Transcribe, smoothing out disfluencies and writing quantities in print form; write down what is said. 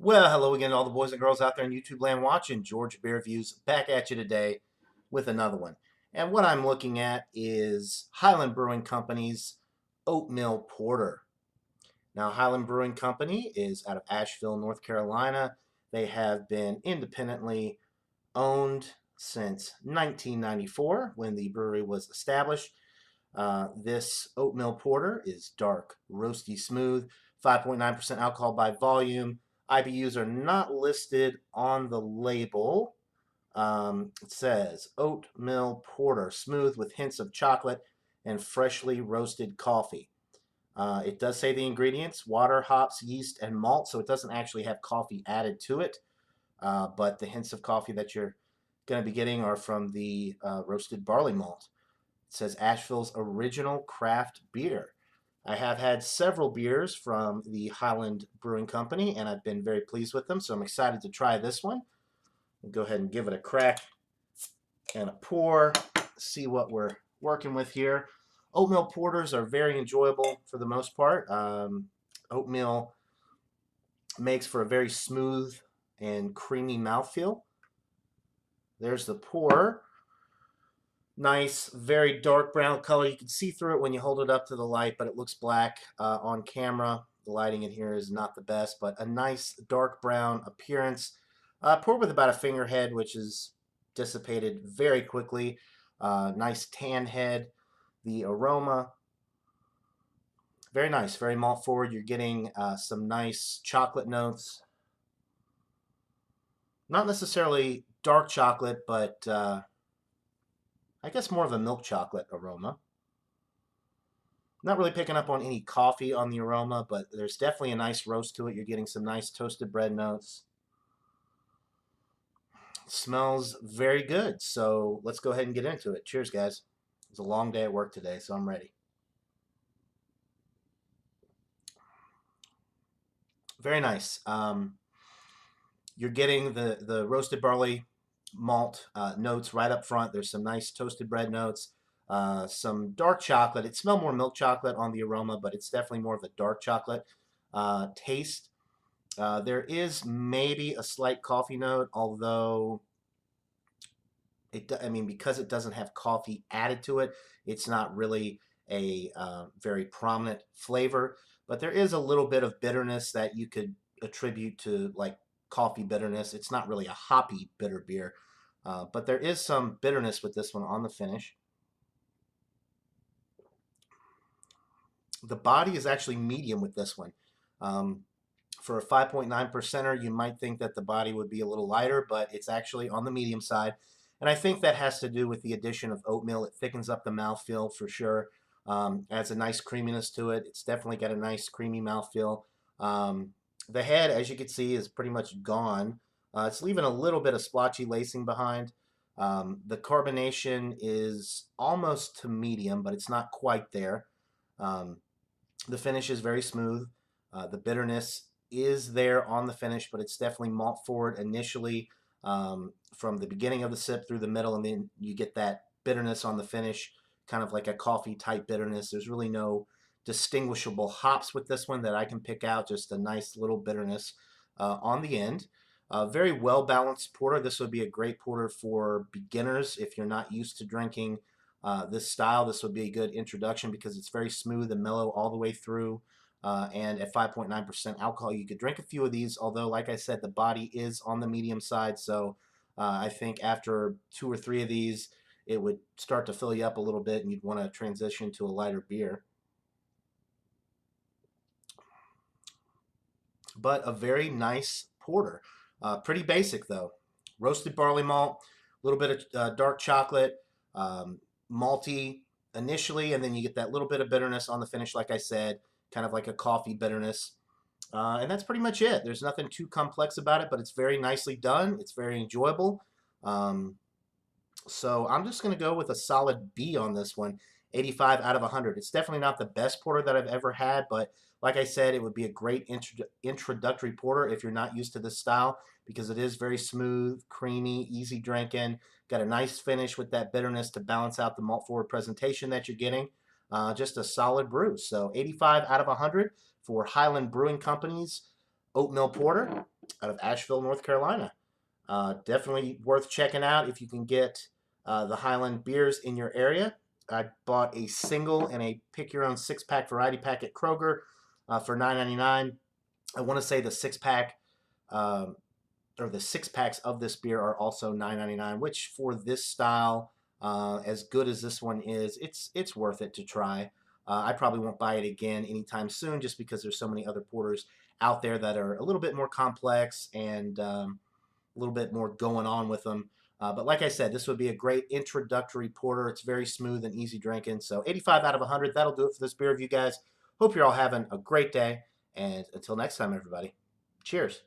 Well, hello again to all the boys and girls out there in YouTube land watching. George Beer Views back at you today with another one. And what I'm looking at is Highland Brewing Company's Oatmeal Porter. Now, Highland Brewing Company is out of Asheville, North Carolina. They have been independently owned since 1994 when the brewery was established. This Oatmeal Porter is dark, roasty smooth, 5.9% alcohol by volume. IBUs are not listed on the label. It says Oatmeal Porter, smooth with hints of chocolate and freshly roasted coffee. It does say the ingredients: water, hops, yeast, and malt, so it doesn't actually have coffee added to it. But the hints of coffee that you're going to be getting are from the roasted barley malt. It says Asheville's original craft beer. I have had several beers from the Highland Brewing Company, and I've been very pleased with them, so I'm excited to try this one. We'll go ahead and give it a crack and a pour, see what we're working with here. Oatmeal porters are very enjoyable for the most part. Oatmeal makes for a very smooth and creamy mouthfeel. There's the pour. Nice, very dark brown color. You can see through it when you hold it up to the light, but it looks black on camera. The lighting in here is not the best, but a nice dark brown appearance. Poured with about a finger head, which is dissipated very quickly. Nice tan head. The aroma, very nice, very malt forward. You're getting some nice chocolate notes. Not necessarily dark chocolate, but I guess more of a milk chocolate aroma. Not really picking up on any coffee on the aroma, but there's definitely a nice roast to it. You're getting some nice toasted bread notes. Smells very good, so let's go ahead and get into it. Cheers, guys. It's a long day at work today, so I'm ready. Very nice. You're getting the roasted barley malt notes right up front. There's some nice toasted bread notes, some dark chocolate. It smells more milk chocolate on the aroma, but it's definitely more of a dark chocolate taste. There is maybe a slight coffee note, although because it doesn't have coffee added to it, it's not really a very prominent flavor. But there is a little bit of bitterness that you could attribute to like coffee bitterness. It's not really a hoppy bitter beer, but there is some bitterness with this one on the finish. The body is actually medium with this one. For a 5.9%er, you might think that the body would be a little lighter, but it's actually on the medium side. And I think that has to do with the addition of oatmeal. It thickens up the mouthfeel for sure. Adds a nice creaminess to it. It's definitely got a nice creamy mouthfeel. The head, as you can see, is pretty much gone. It's leaving a little bit of splotchy lacing behind. The carbonation is almost to medium, but it's not quite there. The finish is very smooth. The bitterness is there on the finish, but it's definitely malt forward initially from the beginning of the sip through the middle, and then you get that bitterness on the finish, kind of like a coffee type bitterness. There's really no distinguishable hops with this one that I can pick out, just a nice little bitterness on the end. Very well balanced porter. This would be a great porter for beginners if you're not used to drinking this style. This would be a good introduction because it's very smooth and mellow all the way through. And at 5.9% alcohol, you could drink a few of these, although, like I said, the body is on the medium side. So I think after 2 or 3 of these, it would start to fill you up a little bit and you'd want to transition to a lighter beer. But a very nice porter. Pretty basic, though. Roasted barley malt, a little bit of dark chocolate, malty initially, and then you get that little bit of bitterness on the finish, like I said, kind of like a coffee bitterness. And that's pretty much it. There's nothing too complex about it, but it's very nicely done. It's very enjoyable. So I'm just going to go with a solid B on this one, 85 out of 100. It's definitely not the best porter that I've ever had, but like I said, it would be a great introductory porter if you're not used to this style because it is very smooth, creamy, easy drinking. Got a nice finish with that bitterness to balance out the malt forward presentation that you're getting. Just a solid brew. So 85 out of 100 for Highland Brewing Company's Oatmeal Porter. out of Asheville, North Carolina. Definitely worth checking out if you can get the Highland beers in your area. I bought a single and a pick your own 6-pack variety pack at Kroger for $9.99. I want to say the 6-pack um, or the 6-packs of this beer are also $9.99, which for this style, as good as this one is, it's worth it to try. I probably won't buy it again anytime soon, just because there's so many other porters out there that are a little bit more complex and a little bit more going on with them. But like I said, this would be a great introductory porter. It's very smooth and easy drinking. So 85 out of 100, that'll do it for this beer review, guys. Hope you're all having a great day. And until next time, everybody, cheers.